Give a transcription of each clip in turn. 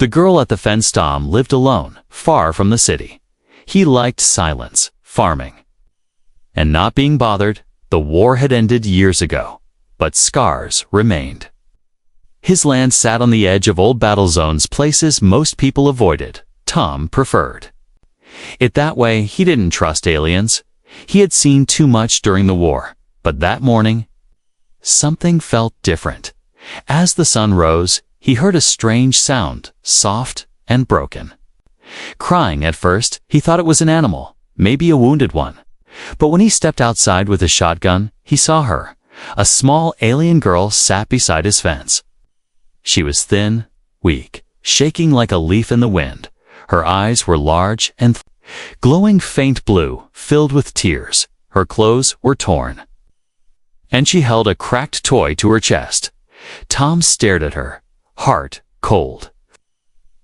The girl at the fence Tom lived alone, far from the city. He liked silence, farming, and not being bothered. The war had ended years ago, but scars remained. His land sat on the edge of old battle zones, places most people avoided. Tom preferred it that way. He didn't trust aliens. He had seen too much during the war, but that morning, something felt different. As the sun rose, he heard a strange sound, soft and broken. Crying at first, he thought it was an animal, maybe a wounded one. But when he stepped outside with his shotgun, he saw her. A small alien girl sat beside his fence. She was thin, weak, shaking like a leaf in the wind. Her eyes were large and glowing faint blue, filled with tears. Her clothes were torn, and she held a cracked toy to her chest. Tom stared at her, heart cold.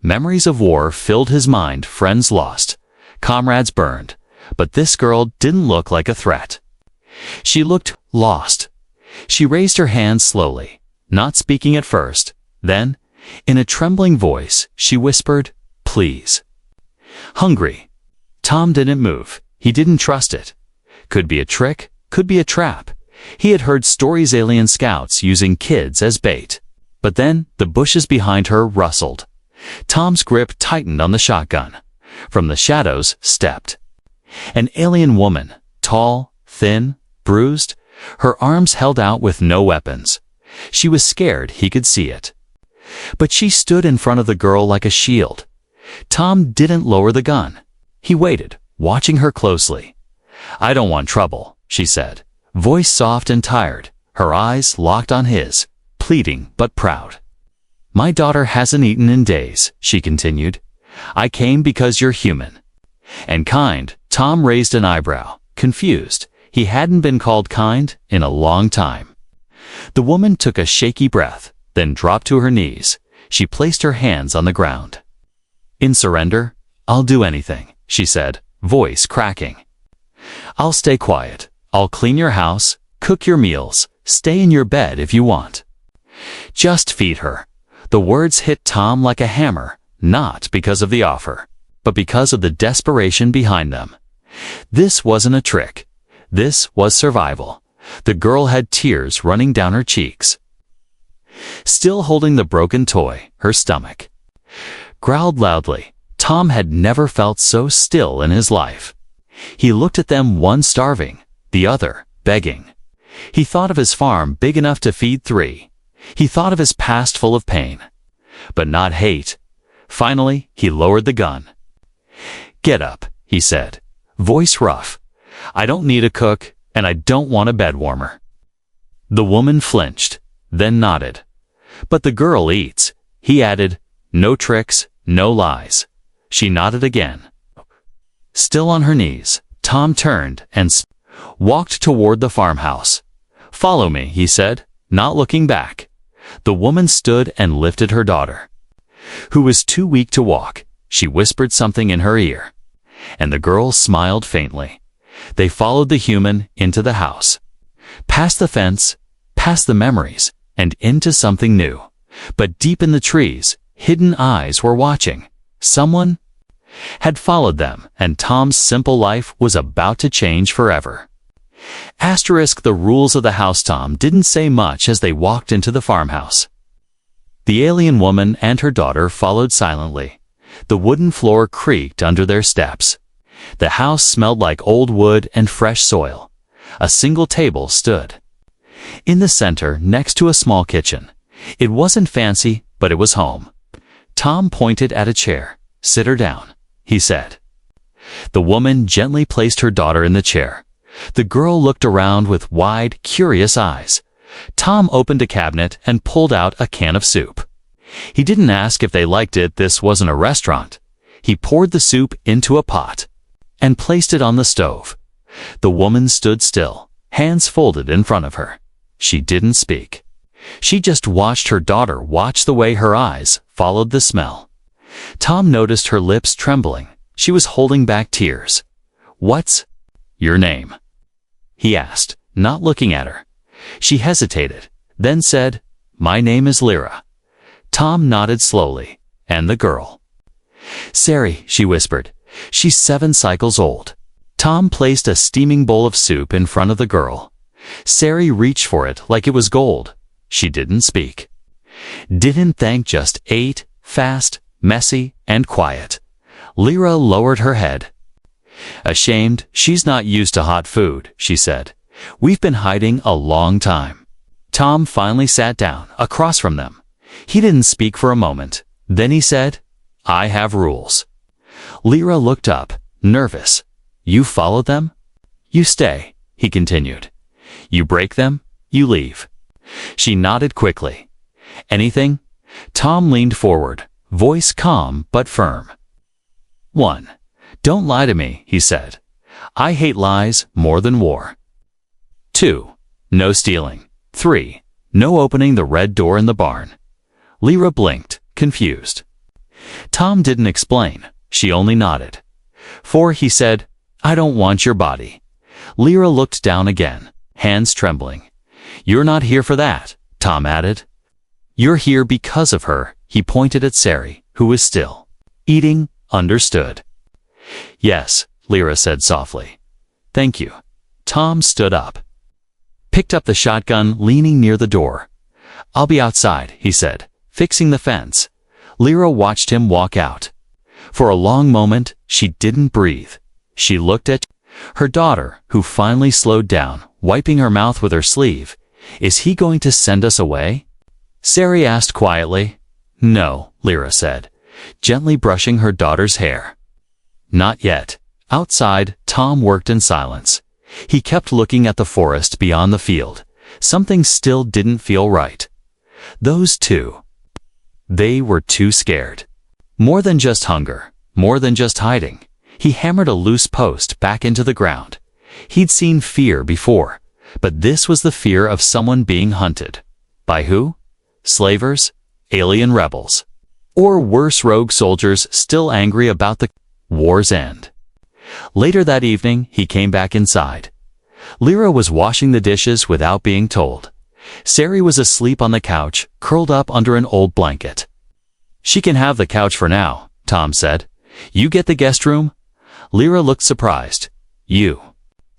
Memories of war filled his mind, friends lost, comrades burned. But this girl didn't look like a threat. She looked lost. She raised her hand slowly, not speaking at first. Then, in a trembling voice, she whispered, "Please." Hungry. Tom didn't move. He didn't trust it. Could be a trick, could be a trap. He had heard stories alien scouts using kids as bait. But then, the bushes behind her rustled. Tom's grip tightened on the shotgun. From the shadows stepped an alien woman, tall, thin, bruised, her arms held out with no weapons. She was scared, he could see it. But she stood in front of the girl like a shield. Tom didn't lower the gun. He waited, watching her closely. "I don't want trouble," she said, voice soft and tired, her eyes locked on his, pleading but proud. "My daughter hasn't eaten in days," she continued. "I came because you're human and kind." Tom raised an eyebrow, confused. He hadn't been called kind in a long time. The woman took a shaky breath, then dropped to her knees. She placed her hands on the ground. "In surrender, I'll do anything," she said, voice cracking. "I'll stay quiet. I'll clean your house, cook your meals, stay in your bed if you want. Just feed her." The words hit Tom like a hammer, not because of the offer, but because of the desperation behind them. This wasn't a trick. This was survival. The girl had tears running down her cheeks. Still holding the broken toy, her stomach growled loudly. Tom had never felt so still in his life. He looked at them, one starving, the other begging. He thought of his farm big enough to feed 3. He thought of his past full of pain, but not hate. Finally, he lowered the gun. "Get up," he said, voice rough. "I don't need a cook, and I don't want a bed warmer." The woman flinched, then nodded. "But the girl eats," he added. "No tricks, no lies." She nodded again. Still on her knees, Tom turned and walked toward the farmhouse. "Follow me," he said, not looking back. The woman stood and lifted her daughter, who was too weak to walk. She whispered something in her ear, and the girl smiled faintly. They followed the human into the house, past the fence, past the memories, and into something new. But deep in the trees, hidden eyes were watching. Someone had followed them, and Tom's simple life was about to change forever. The rules of the house. Tom didn't say much as they walked into the farmhouse. The alien woman and her daughter followed silently. The wooden floor creaked under their steps. The house smelled like old wood and fresh soil. A single table stood in the center, next to a small kitchen. It wasn't fancy, but it was home. Tom pointed at a chair. "Sit her down," he said. The woman gently placed her daughter in the chair. The girl looked around with wide, curious eyes. Tom opened a cabinet and pulled out a can of soup. He didn't ask if they liked it. This wasn't a restaurant. He poured the soup into a pot and placed it on the stove. The woman stood still, hands folded in front of her. She didn't speak. She just watched her daughter watch the way her eyes followed the smell. Tom noticed her lips trembling. She was holding back tears. "What's your name?" he asked, not looking at her. She hesitated, then said, "My name is Lyra." Tom nodded slowly. And the girl. Sari, she whispered. She's 7 cycles old. Tom placed a steaming bowl of soup in front of the girl. Sari reached for it like it was gold. She didn't speak. Didn't thank, just ate, fast, messy, and quiet. Lyra lowered her head. Ashamed, she's not used to hot food, she said. We've been hiding a long time. Tom finally sat down, across from them. He didn't speak for a moment. Then he said, I have rules. Lyra looked up, nervous. You follow them? You stay, he continued. You break them, you leave. She nodded quickly. Anything? Tom leaned forward, voice calm but firm. 1. Don't lie to me, he said. I hate lies more than war. 2. No stealing. 3. No opening the red door in the barn. Lyra blinked, confused. Tom didn't explain. She only nodded. 4. He said, I don't want your body. Lyra looked down again, hands trembling. You're not here for that, Tom added. You're here because of her, he pointed at Sari, who was still eating. Understood. Yes, Lyra said softly. Thank you. Tom stood up. Picked up the shotgun, leaning near the door. I'll be outside, he said, fixing the fence. Lyra watched him walk out. For a long moment, she didn't breathe. She looked at her daughter, who finally slowed down, wiping her mouth with her sleeve. Is he going to send us away? Sari asked quietly. No, Lyra said, gently brushing her daughter's hair. Not yet. Outside, Tom worked in silence. He kept looking at the forest beyond the field. Something still didn't feel right. Those two. They were too scared. More than just hunger, more than just hiding. He hammered a loose post back into the ground. He'd seen fear before, but this was the fear of someone being hunted. By who? Slavers? Alien rebels? Or worse, rogue soldiers still angry about the war's end. Later that evening, he came back inside. Lyra was washing the dishes without being told. Sari was asleep on the couch, curled up under an old blanket. She can have the couch for now, Tom said. You get the guest room? Lyra looked surprised. You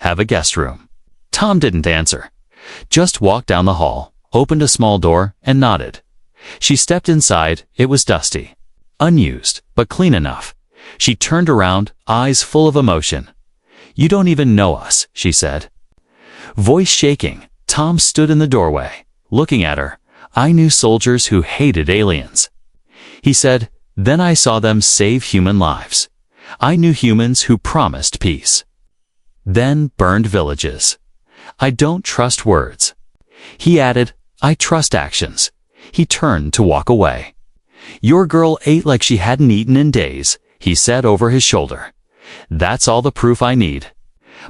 have a guest room. Tom didn't answer. Just walked down the hall, opened a small door, and nodded. She stepped inside. It was dusty. Unused, but clean enough. She turned around, eyes full of emotion. You don't even know us, she said. Voice shaking, Tom stood in the doorway, looking at her. I knew soldiers who hated aliens. He said, then I saw them save human lives. I knew humans who promised peace. Then burned villages. I don't trust words. He added, I trust actions. He turned to walk away. Your girl ate like she hadn't eaten in days, he said over his shoulder. That's all the proof I need.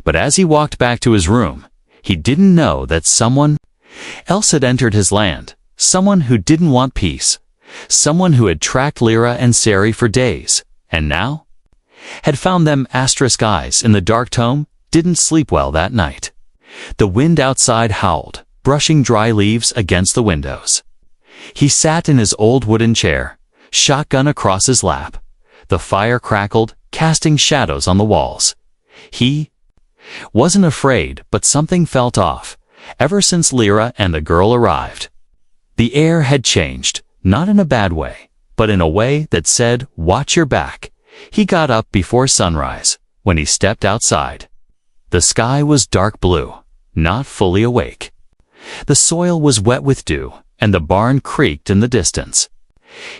But as he walked back to his room, he didn't know that someone else had entered his land, someone who didn't want peace, someone who had tracked Lyra and Sari for days, and now had found them eyes in the dark tome, didn't sleep well that night. The wind outside howled, brushing dry leaves against the windows. He sat in his old wooden chair, shotgun across his lap. The fire crackled, casting shadows on the walls. He wasn't afraid, but something felt off, ever since Lyra and the girl arrived. The air had changed, not in a bad way, but in a way that said, watch your back. He got up before sunrise, when he stepped outside. The sky was dark blue, not fully awake. The soil was wet with dew, and the barn creaked in the distance.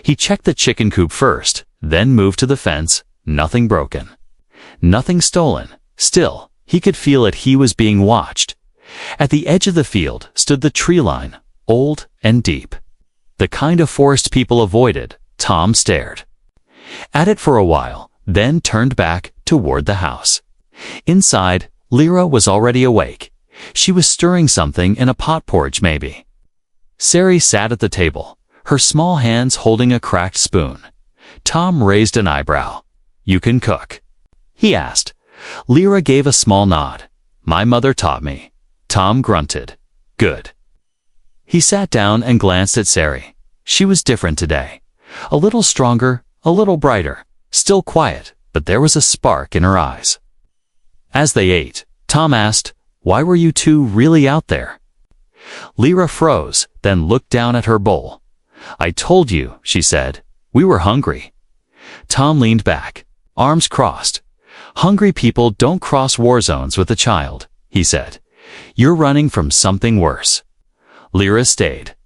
He checked the chicken coop first, then moved to the fence. Nothing broken. Nothing stolen. Still, he could feel it. He was being watched. At the edge of the field stood the tree line, old and deep. The kind of forest people avoided. Tom stared at it for a while, then turned back toward the house. Inside, Lyra was already awake. She was stirring something in a pot porridge, maybe. Sari sat at the table, her small hands holding a cracked spoon. Tom raised an eyebrow. You can cook? He asked. Lyra gave a small nod. My mother taught me. Tom grunted. Good. He sat down and glanced at Sari. She was different today. A little stronger, a little brighter, still quiet, but there was a spark in her eyes. As they ate, Tom asked, "Why were you two really out there?" Lyra froze, then looked down at her bowl. "I told you," she said. "We were hungry." Tom leaned back, arms crossed. "Hungry people don't cross war zones with a child," he said. "You're running from something worse." Lyra stayed.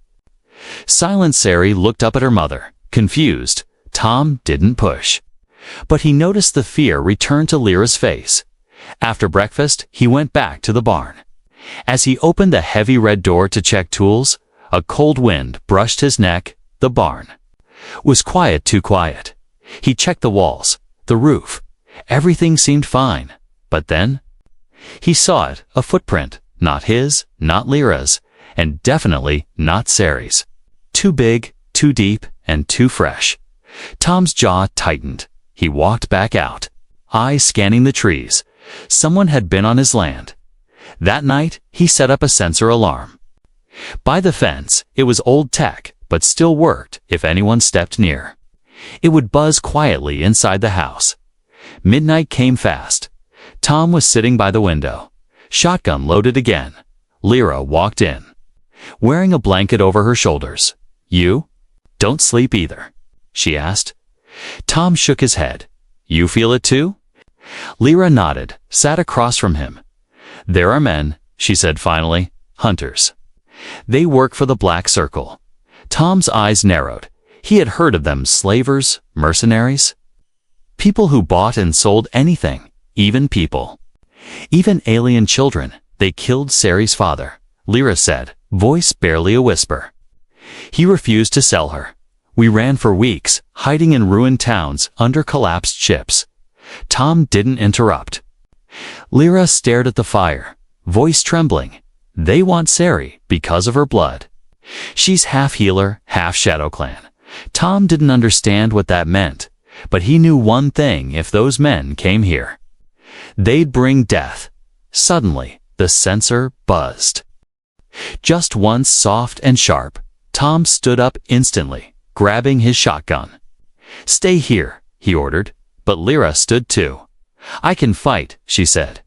Silent Sari looked up at her mother, confused. Tom didn't push. But he noticed the fear return to Lyra's face. After breakfast, he went back to the barn. As he opened the heavy red door to check tools, a cold wind brushed his neck. The barn was quiet, too quiet. He checked the walls, the roof. Everything seemed fine. But then he saw it, a footprint, not his, not Lyra's, and definitely not Sari's. Too big, too deep, and too fresh. Tom's jaw tightened. He walked back out, eyes scanning the trees. Someone had been on his land. That night, he set up a sensor alarm. By the fence, it was old tech, but still worked if anyone stepped near. It would buzz quietly inside the house. Midnight came fast. Tom was sitting by the window, shotgun loaded again. Lyra walked in, wearing a blanket over her shoulders. "You don't sleep either?" she asked. Tom shook his head. "You feel it too?" Lyra nodded, sat across from him. "There are men," she said finally, "hunters. They work for the Black Circle." Tom's eyes narrowed. He had heard of them: slavers, mercenaries. People who bought and sold anything, even people. Even alien children. They killed Sari's father, Lyra said, voice barely a whisper. He refused to sell her. "We ran for weeks, hiding in ruined towns under collapsed ships." Tom didn't interrupt. Lyra stared at the fire, voice trembling. "They want Sari because of her blood. She's half healer, half Shadow Clan." Tom didn't understand what that meant, but he knew one thing: if those men came here, they'd bring death. Suddenly, the sensor buzzed. Just once, soft and sharp. Tom stood up instantly, grabbing his shotgun. "Stay here," he ordered, but Lyra stood too. "I can fight," she said.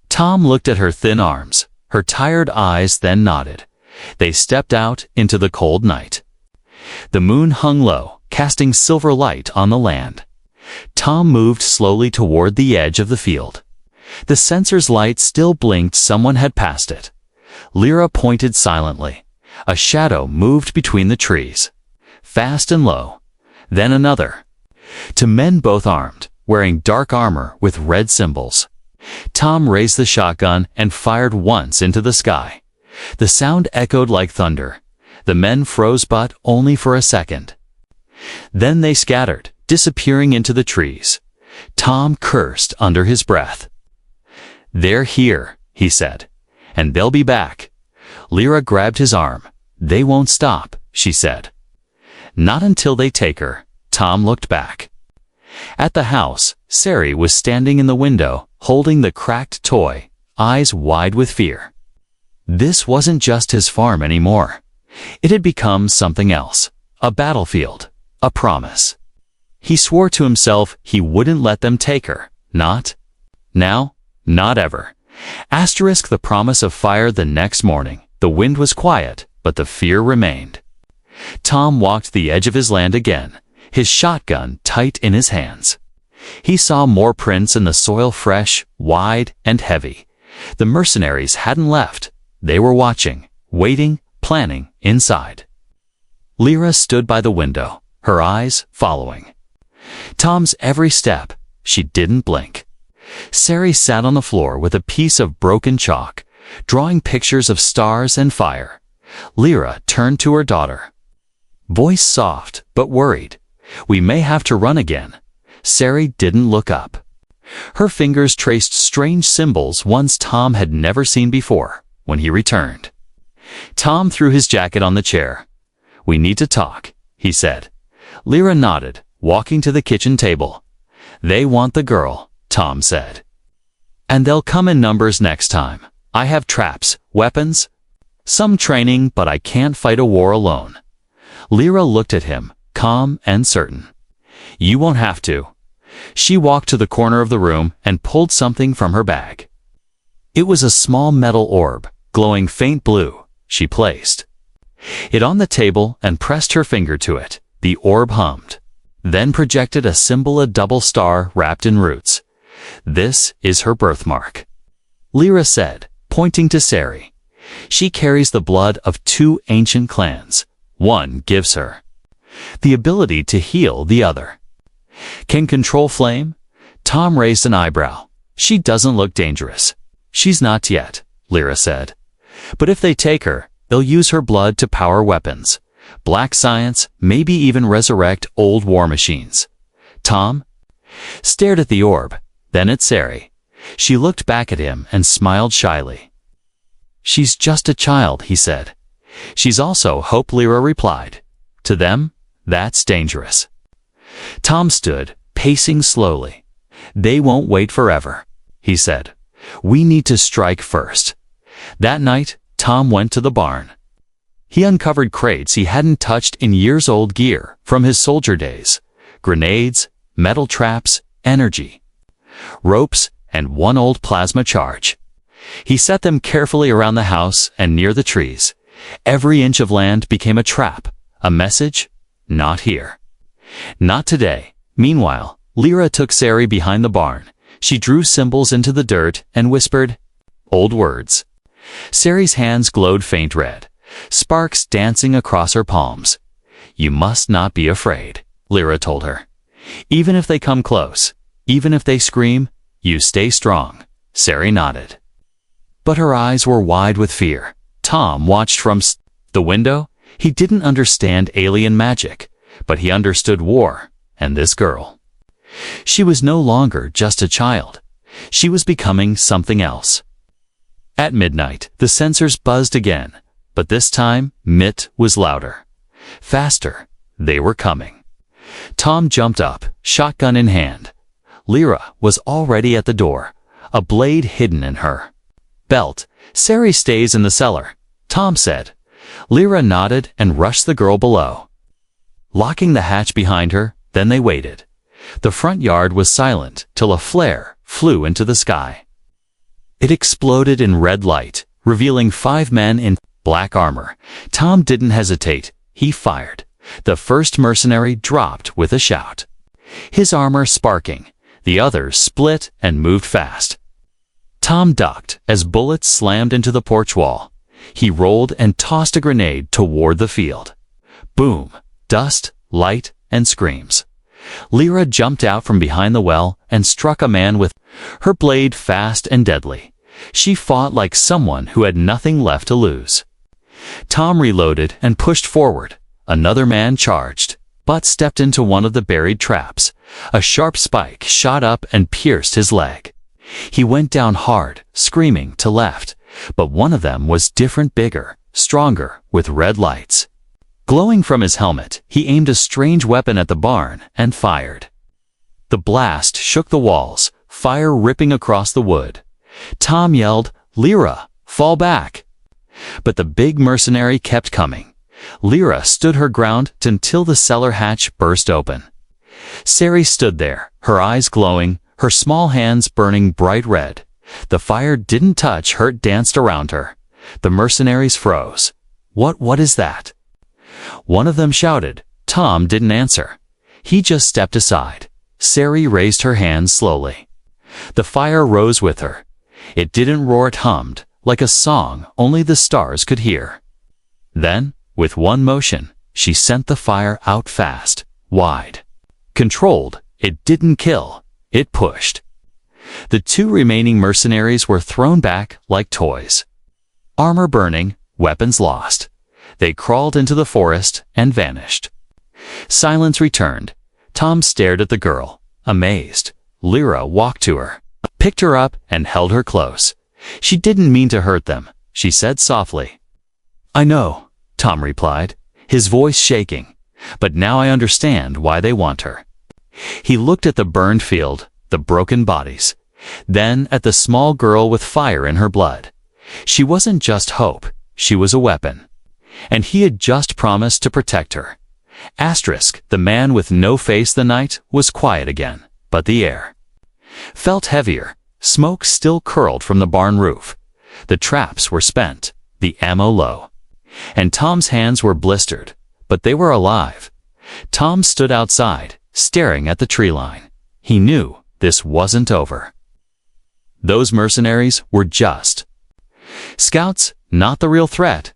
Tom looked at her thin arms, her tired eyes, then nodded. They stepped out into the cold night. The moon hung low, casting silver light on the land. Tom moved slowly toward the edge of the field. The sensor's light still blinked. Someone had passed it. Lyra pointed silently. A shadow moved between the trees, fast and low. Then another. Two men, both armed, wearing dark armor with red symbols. Tom raised the shotgun and fired once into the sky. The sound echoed like thunder. The men froze, but only for a second. Then they scattered, disappearing into the trees. Tom cursed under his breath. "They're here," he said, "and they'll be back." Lyra grabbed his arm. "They won't stop," she said. "Not until they take her." Tom looked back. At the house, Sari was standing in the window, holding the cracked toy, eyes wide with fear. This wasn't just his farm anymore. It had become something else. A battlefield. A promise. He swore to himself he wouldn't let them take her. Not now, not ever. Asterisk the promise of fire. The next morning, the wind was quiet, but the fear remained. Tom walked the edge of his land again, his shotgun tight in his hands. He saw more prints in the soil, fresh, wide, and heavy. The mercenaries hadn't left. They were watching, waiting, planning inside. Lyra stood by the window, her eyes following Tom's every step. She didn't blink. Sari sat on the floor with a piece of broken chalk, drawing pictures of stars and fire. Lyra turned to her daughter, voice soft but worried. "We may have to run again." Sari didn't look up. Her fingers traced strange symbols ones Tom had never seen before. When he returned, Tom threw his jacket on the chair. "We need to talk," he said. Lyra nodded, walking to the kitchen table. "They want the girl," Tom said. "And they'll come in numbers next time. I have traps, weapons, some training, but I can't fight a war alone." Lyra looked at him, calm and certain. "You won't have to." She walked to the corner of the room and pulled something from her bag. It was a small metal orb, glowing faint blue. She placed it on the table and pressed her finger to it. The orb hummed, then projected a symbol, a double star wrapped in roots. "This is her birthmark," Lyra said, pointing to Sari. "She carries the blood of 2 ancient clans. One gives her the ability to heal the other. Can control flame?" Tom raised an eyebrow. "She doesn't look dangerous." "She's not yet," Lyra said. "But if they take her, they'll use her blood to power weapons, black science, maybe even resurrect old war machines." Tom stared at the orb, then at Sari. She looked back at him and smiled shyly. "She's just a child," he said. "She's also hope," Lyra replied. "To them, that's dangerous." Tom stood, pacing slowly. "They won't wait forever," he said. "We need to strike first." That night, Tom went to the barn. He uncovered crates he hadn't touched in years-old gear from his soldier days: grenades, metal traps, energy ropes, and one old plasma charge. He set them carefully around the house and near the trees. Every inch of land became a trap, a message: not here. Not today. Meanwhile, Lyra took Sari behind the barn. She drew symbols into the dirt and whispered old words. Sari's hands glowed faint red, sparks dancing across her palms. "You must not be afraid," Lyra told her. "Even if they come close, even if they scream, you stay strong." Sari nodded, but her eyes were wide with fear. Tom watched from the window. He didn't understand alien magic, but he understood war and this girl. She was no longer just a child. She was becoming something else. At midnight, the sensors buzzed again, but this time, Mitt was louder. Faster. They were coming. Tom jumped up, shotgun in hand. Lyra was already at the door, a blade hidden in her belt. "Sari stays in the cellar," Tom said. Lyra nodded and rushed the girl below, locking the hatch behind her. Then they waited. The front yard was silent till a flare flew into the sky. It exploded in red light, revealing 5 men in black armor. Tom didn't hesitate. He fired. The first mercenary dropped with a shout, his armor sparking. The others split and moved fast. Tom ducked as bullets slammed into the porch wall. He rolled and tossed a grenade toward the field. Boom! Dust, light, and screams. Lyra jumped out from behind the well and struck a man with her blade fast and deadly. She fought like someone who had nothing left to lose. Tom reloaded and pushed forward. Another man charged, but stepped into one of the buried traps. A sharp spike shot up and pierced his leg. He went down hard, screaming to left, but one of them was different, bigger, stronger, with red lights glowing from his helmet. He aimed a strange weapon at the barn and fired. The blast shook the walls, fire ripping across the wood. Tom yelled, "Lyra, fall back!" But the big mercenary kept coming. Lyra stood her ground until the cellar hatch burst open. Sari stood there, her eyes glowing, her small hands burning bright red. The fire didn't touch her, it danced around her. The mercenaries froze. What is that?" One of them shouted. Tom didn't answer. He just stepped aside. Sari raised her hands slowly. The fire rose with her. It didn't roar, it hummed, like a song only the stars could hear. Then, with one motion, she sent the fire out fast, wide. Controlled, it didn't kill, it pushed. The 2 remaining mercenaries were thrown back like toys. Armor burning, weapons lost. They crawled into the forest and vanished. Silence returned. Tom stared at the girl, amazed. Lyra walked to her, picked her up, and held her close. "She didn't mean to hurt them," she said softly. "I know," Tom replied, his voice shaking. "But now I understand why they want her." He looked at the burned field, the broken bodies, then at the small girl with fire in her blood. She wasn't just hope, she was a weapon. And he had just promised to protect her. The man with no face. The night was quiet again, but the air felt heavier. Smoke still curled from the barn roof. The traps were spent, the ammo low, and Tom's hands were blistered, but they were alive. Tom stood outside, staring at the tree line. He knew this wasn't over. Those mercenaries were just scouts, not the real threat.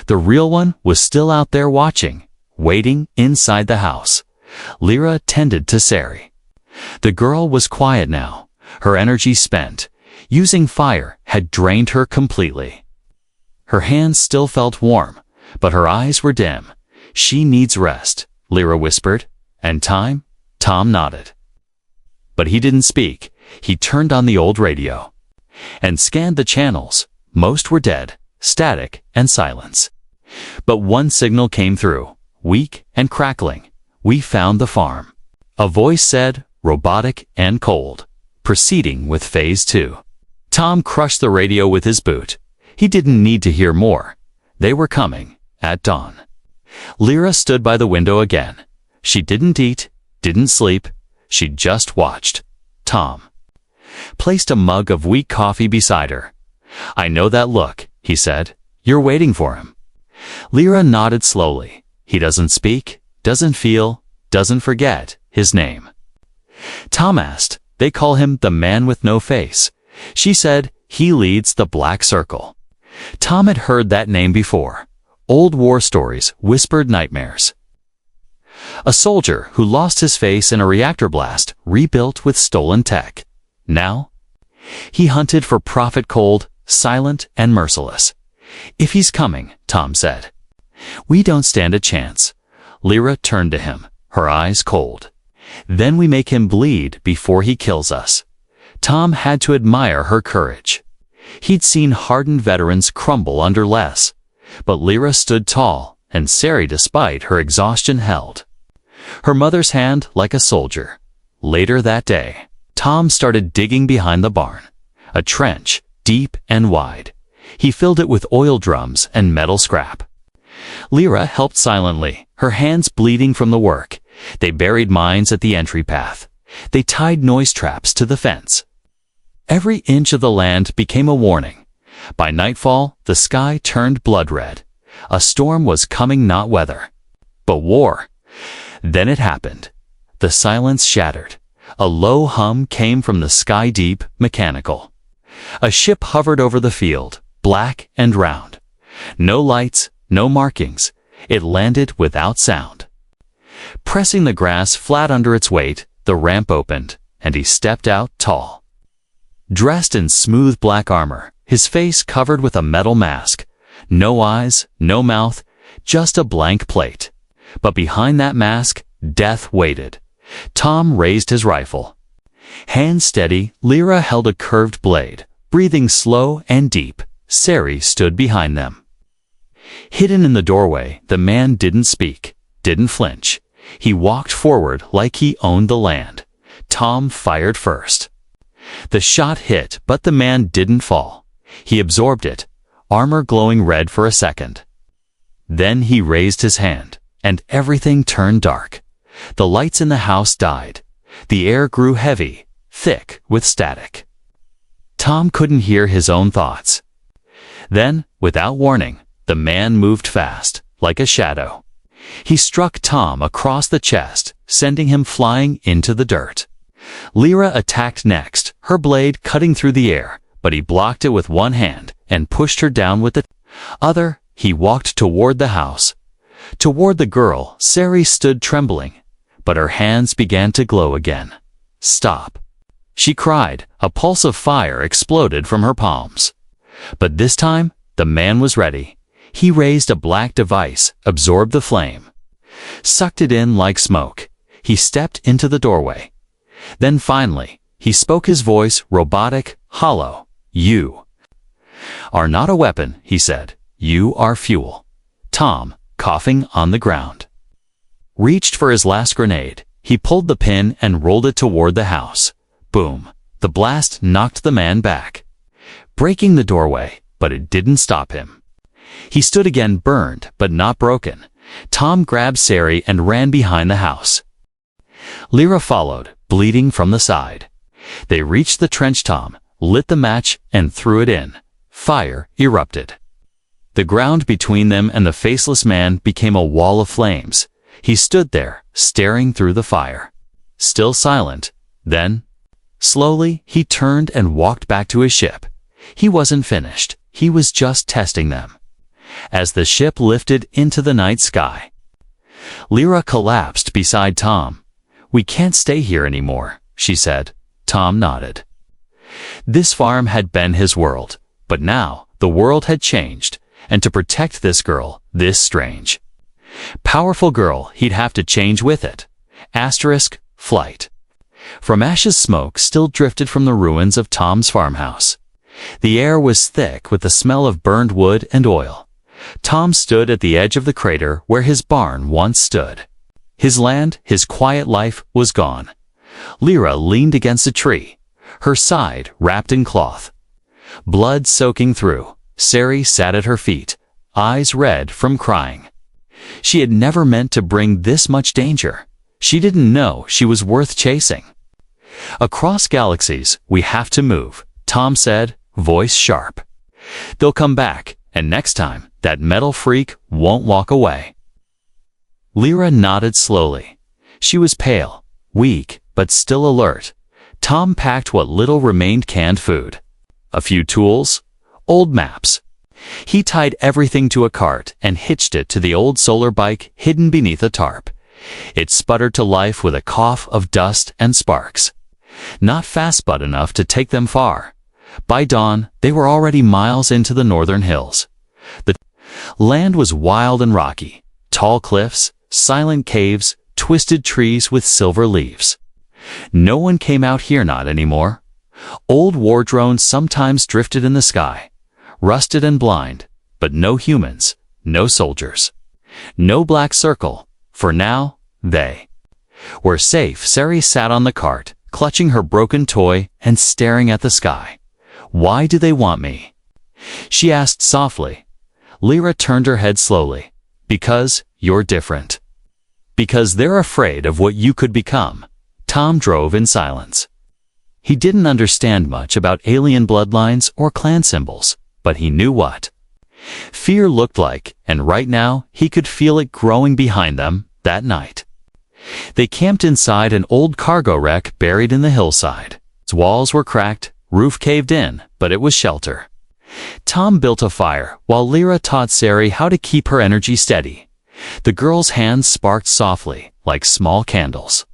The real one was still out there watching, waiting inside the house. Lyra tended to Sari. The girl was quiet now, her energy spent. Using fire had drained her completely. Her hands still felt warm, but her eyes were dim. She needs rest, Lyra whispered. And time? Tom nodded. But he didn't speak. He turned on the old radio and scanned the channels. Most were dead, static and silence. But one signal came through, weak and crackling. We found the farm. A voice said, robotic and cold, proceeding with phase 2. Tom crushed the radio with his boot. He didn't need to hear more. They were coming, at dawn. Lyra stood by the window again. She didn't eat, didn't sleep. She just watched. Tom placed a mug of weak coffee beside her. I know that look, he said. You're waiting for him. Lyra nodded slowly. He doesn't speak, doesn't feel, doesn't forget his name. Tom asked, they call him the man with no face. She said, he leads the Black Circle. Tom had heard that name before. Old war stories, whispered nightmares. A soldier who lost his face in a reactor blast, rebuilt with stolen tech. Now, he hunted for profit, cold, silent, and merciless. If he's coming, Tom said, we don't stand a chance. Lyra turned to him, her eyes cold. Then we make him bleed before he kills us. Tom had to admire her courage. He'd seen hardened veterans crumble under less. But Lyra stood tall, and Sari, despite her exhaustion, held her mother's hand like a soldier. Later that day, Tom started digging behind the barn. A trench, deep and wide. He filled it with oil drums and metal scrap. Lyra helped silently, her hands bleeding from the work. They buried mines at the entry path. They tied noise traps to the fence. Every inch of the land became a warning. By nightfall, the sky turned blood red. A storm was coming, not weather, but war. Then it happened. The silence shattered. A low hum came from the sky, deep, mechanical. A ship hovered over the field, black and round. No lights, no markings. It landed without sound. Pressing the grass flat under its weight, the ramp opened, and he stepped out tall. Dressed in smooth black armor, his face covered with a metal mask. No eyes, no mouth, just a blank plate. But behind that mask, death waited. Tom raised his rifle. Hands steady, Lyra held a curved blade. Breathing slow and deep, Sari stood behind them. Hidden in the doorway, the man didn't speak, didn't flinch. He walked forward like he owned the land. Tom fired first. The shot hit, but the man didn't fall. He absorbed it, armor glowing red for a second. Then he raised his hand, and everything turned dark. The lights in the house died. The air grew heavy, thick with static. Tom couldn't hear his own thoughts. Then, without warning, the man moved fast, like a shadow. He struck Tom across the chest, sending him flying into the dirt. Lyra attacked next, her blade cutting through the air, but he blocked it with one hand and pushed her down with the other. He walked toward the house. Toward the girl, Sari stood trembling, but her hands began to glow again. Stop, she cried. A pulse of fire exploded from her palms. But this time, the man was ready. He raised a black device, absorbed the flame, sucked it in like smoke. He stepped into the doorway. Then finally, he spoke, his voice robotic, hollow. You are not a weapon, he said. You are fuel. Tom, coughing on the ground, reached for his last grenade. He pulled the pin and rolled it toward the house. Boom! The blast knocked the man back, breaking the doorway, but it didn't stop him. He stood again, burned but not broken. Tom grabbed Sari and ran behind the house. Lyra followed, bleeding from the side. They reached the trench. Tom lit the match and threw it in. Fire erupted. The ground between them and the faceless man became a wall of flames. He stood there, staring through the fire, still silent. Then, slowly, he turned and walked back to his ship. He wasn't finished. He was just testing them. As the ship lifted into the night sky, Lyra collapsed beside Tom. "We can't stay here anymore," she said. Tom nodded. This farm had been his world, but now the world had changed, and to protect this girl, this strange, powerful girl, he'd have to change with it. Flight. From ashes, smoke still drifted from the ruins of Tom's farmhouse. The air was thick with the smell of burned wood and oil. Tom stood at the edge of the crater where his barn once stood. His land, his quiet life, was gone. Lyra leaned against a tree, her side wrapped in cloth, blood soaking through. Sari sat at her feet, eyes red from crying. She had never meant to bring this much danger. She didn't know she was worth chasing. "Across galaxies, we have to move," Tom said, voice sharp. "They'll come back, and next time, that metal freak won't walk away." Lyra nodded slowly. She was pale, weak, but still alert. Tom packed what little remained: canned food, a few tools, old maps. He tied everything to a cart and hitched it to the old solar bike hidden beneath a tarp. It sputtered to life with a cough of dust and sparks. Not fast, but enough to take them far. By dawn, they were already miles into the northern hills. The land was wild and rocky. Tall cliffs, silent caves, twisted trees with silver leaves. No one came out here, not anymore. Old war drones sometimes drifted in the sky, rusted and blind, but no humans, no soldiers, no black circle. For now, they were safe. Sari sat on the cart, clutching her broken toy and staring at the sky. "Why do they want me?" she asked softly. Lyra turned her head slowly. "Because you're different. Because they're afraid of what you could become." Tom drove in silence. He didn't understand much about alien bloodlines or clan symbols, but he knew what fear looked like, and right now he could feel it growing behind them. That night, they camped inside an old cargo wreck buried in the hillside. Its walls were cracked, roof caved in, but it was shelter. Tom built a fire while Lyra taught Sari how to keep her energy steady. The girl's hands sparked softly, like small candles.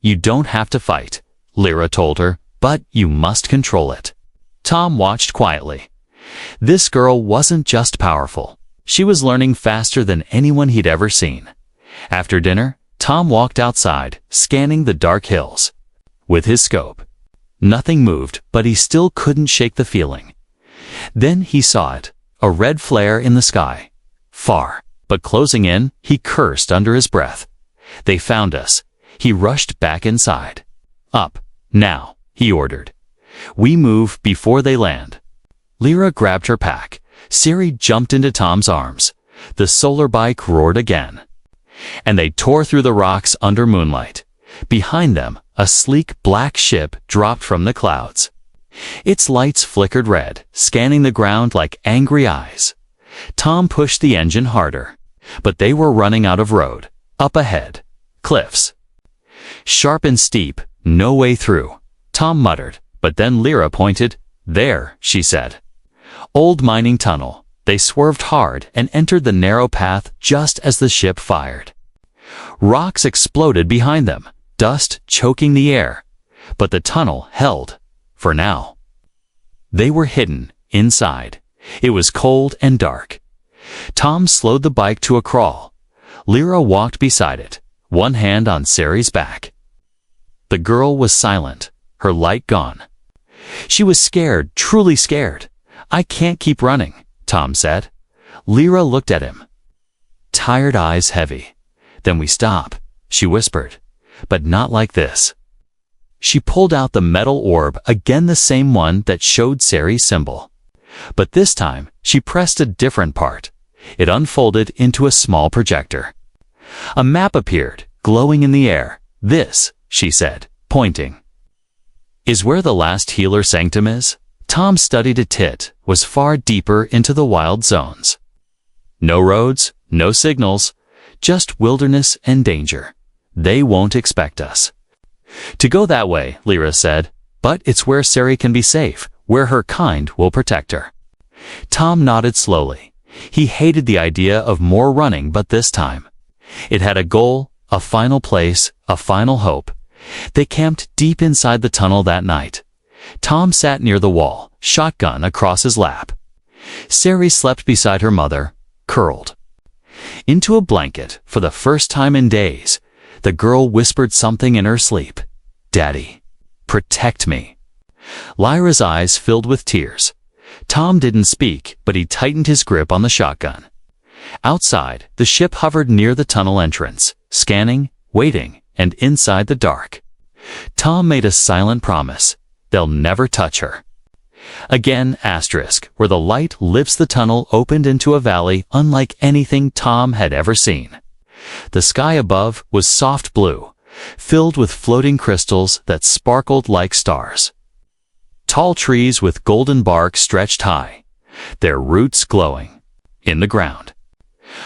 "You don't have to fight," Lyra told her, "but you must control it." Tom watched quietly. This girl wasn't just powerful. She was learning faster than anyone he'd ever seen. After dinner, Tom walked outside, scanning the dark hills with his scope. Nothing moved, but he still couldn't shake the feeling. Then he saw it, a red flare in the sky. Far, but closing in, he cursed under his breath. "They found us." He rushed back inside. "Up, now," he ordered. "We move before they land." Lyra grabbed her pack. Sari jumped into Tom's arms. The solar bike roared again, and they tore through the rocks under moonlight. Behind them, a sleek black ship dropped from the clouds. Its lights flickered red, scanning the ground like angry eyes. Tom pushed the engine harder, but they were running out of road. Up ahead, cliffs, sharp and steep, no way through. Tom muttered, but then Lyra pointed. "There," she said. "Old mining tunnel." They swerved hard and entered the narrow path just as the ship fired. Rocks exploded behind them, dust choking the air. But the tunnel held, for now. They were hidden inside. It was cold and dark. Tom slowed the bike to a crawl. Lyra walked beside it, one hand on Sari's back. The girl was silent, her light gone. She was scared, truly scared. "I can't keep running," Tom said. Lyra looked at him, tired eyes heavy. "Then we stop," she whispered, "but not like this." She pulled out the metal orb, again the same one that showed Sari's symbol. But this time, she pressed a different part. It unfolded into a small projector. A map appeared, glowing in the air. "This," she said, pointing, "is where the last healer sanctum is." Tom studied it. It was far deeper into the wild zones. No roads, no signals, just wilderness and danger. "They won't expect us to go that way," Lyra said, "but it's where Sari can be safe, where her kind will protect her." Tom nodded slowly. He hated the idea of more running, but this time it had a goal, a final place, a final hope. They camped deep inside the tunnel that night. Tom sat near the wall, shotgun across his lap. Sari slept beside her mother, curled into a blanket. For the first time in days, the girl whispered something in her sleep. "Daddy, protect me." Lyra's eyes filled with tears. Tom didn't speak, but he tightened his grip on the shotgun. Outside, the ship hovered near the tunnel entrance, scanning, waiting, and inside the dark, Tom made a silent promise. They'll never touch her. Again, where the light lifts the tunnel opened into a valley unlike anything Tom had ever seen. The sky above was soft blue, filled with floating crystals that sparkled like stars. Tall trees with golden bark stretched high, their roots glowing in the ground.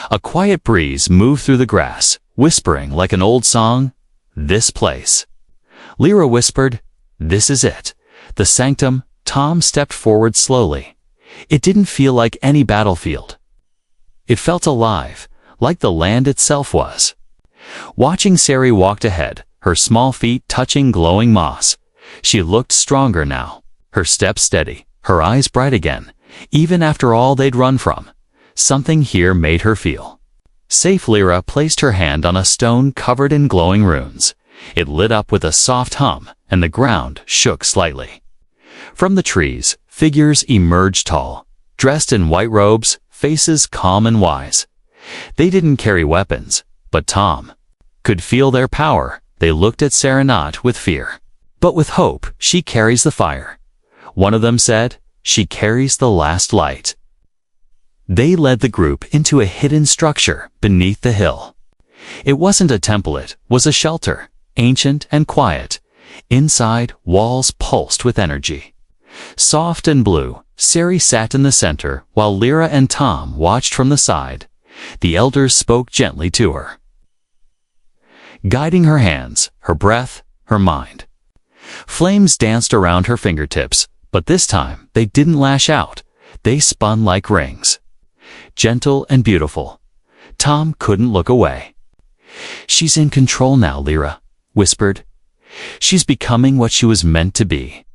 A quiet breeze moved through the grass, whispering like an old song, "This place." Lyra whispered, "This is it, the sanctum." Tom stepped forward slowly. It didn't feel like any battlefield. It felt alive, like the land itself was. Watching Sari walked ahead, her small feet touching glowing moss. She looked stronger now, her steps steady, her eyes bright again, even after all they'd run from. Something here made her feel safe. Lyra placed her hand on a stone covered in glowing runes. It lit up with a soft hum, and the ground shook slightly. From the trees, figures emerged tall, dressed in white robes, faces calm and wise. They didn't carry weapons, but Tom could feel their power. They looked at Sari not with fear, but with hope. "She carries the fire," one of them said. "She carries the last light." They led the group into a hidden structure beneath the hill. It wasn't a temple, it was a shelter, ancient and quiet. Inside, walls pulsed with energy. Soft and blue, Sari sat in the center while Lyra and Tom watched from the side. The elders spoke gently to her, guiding her hands, her breath, her mind. Flames danced around her fingertips, but this time they didn't lash out. They spun like rings. Gentle and beautiful. Tom couldn't look away. "She's in control now," Lyra whispered. "She's becoming what she was meant to be."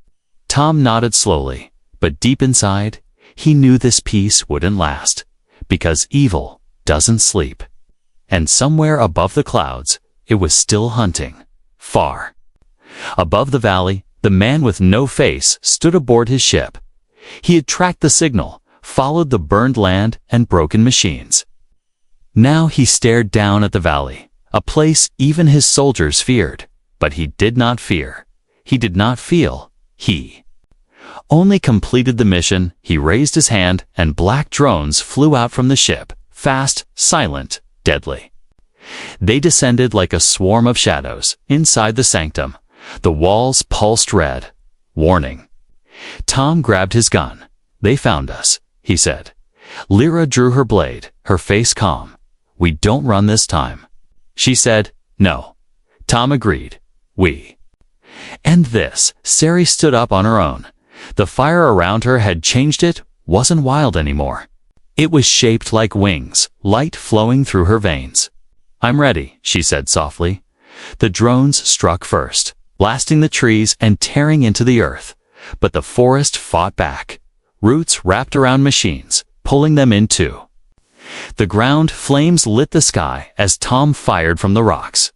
Tom nodded slowly, but deep inside, he knew this peace wouldn't last, because evil doesn't sleep. And somewhere above the clouds, it was still hunting, far. Above the valley, the man with no face stood aboard his ship. He had tracked the signal, followed the burned land and broken machines. Now he stared down at the valley, a place even his soldiers feared. But he did not fear. He did not feel. He only completed the mission. He raised his hand, and black drones flew out from the ship, fast, silent, deadly. They descended like a swarm of shadows inside the sanctum. The walls pulsed red. Warning. Tom grabbed his gun. "They found us," he said. Lyra drew her blade, her face calm. "We don't run this time." She said, "No." Tom agreed. "We." And this, Sari stood up on her own. The fire around her had changed. It wasn't wild anymore. It was shaped like wings, light flowing through her veins. "I'm ready," she said softly. The drones struck first, blasting the trees and tearing into the earth. But the forest fought back. Roots wrapped around machines, pulling them in too. The ground flames lit the sky as Tom fired from the rocks.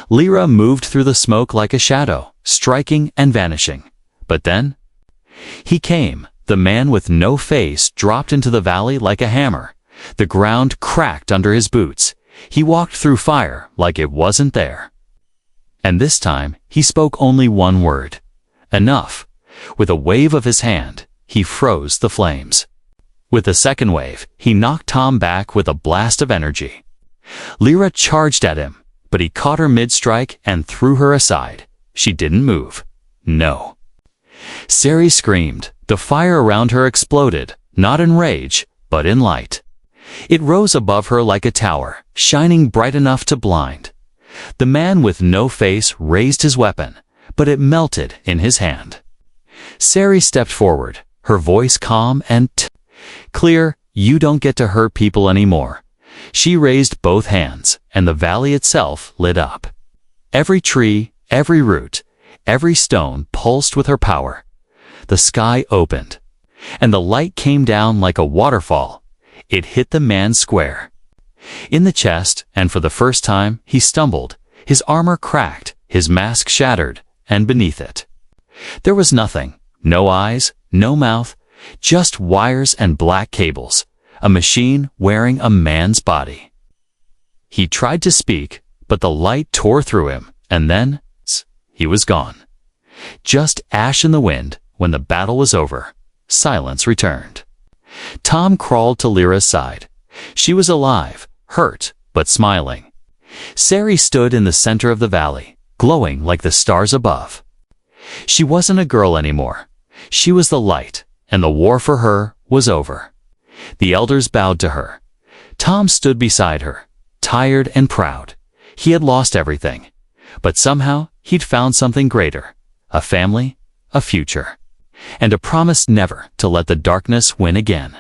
Lyra moved through the smoke like a shadow, striking and vanishing. But then he came. The man with no face dropped into the valley like a hammer. The ground cracked under his boots. He walked through fire like it wasn't there. And this time, he spoke only one word. "Enough." With a wave of his hand, he froze the flames. With the second wave, he knocked Tom back with a blast of energy. Lyra charged at him, but he caught her mid-strike and threw her aside. She didn't move. No. Sari screamed. The fire around her exploded, not in rage, but in light. It rose above her like a tower, shining bright enough to blind. The man with no face raised his weapon, but it melted in his hand. Sari stepped forward, her voice calm and clear. You don't get to hurt people anymore. She raised both hands, and the valley itself lit up. Every tree, every root, every stone pulsed with her power. The sky opened, and the light came down like a waterfall. It hit the man square in the chest, and for the first time he stumbled. His armor cracked, his mask shattered, and beneath it there was nothing. No eyes, no mouth, just wires and black cables. A machine wearing a man's body. He tried to speak, but the light tore through him, and then he was gone. Just ash in the wind. When the battle was over, silence returned. Tom crawled to Lyra's side. She was alive, hurt, but smiling. Sari stood in the center of the valley, glowing like the stars above. She wasn't a girl anymore. She was the light, and the war for her was over. The elders bowed to her. Tom stood beside her, tired and proud. He had lost everything, but somehow he'd found something greater, a family, a future, and a promise never to let the darkness win again.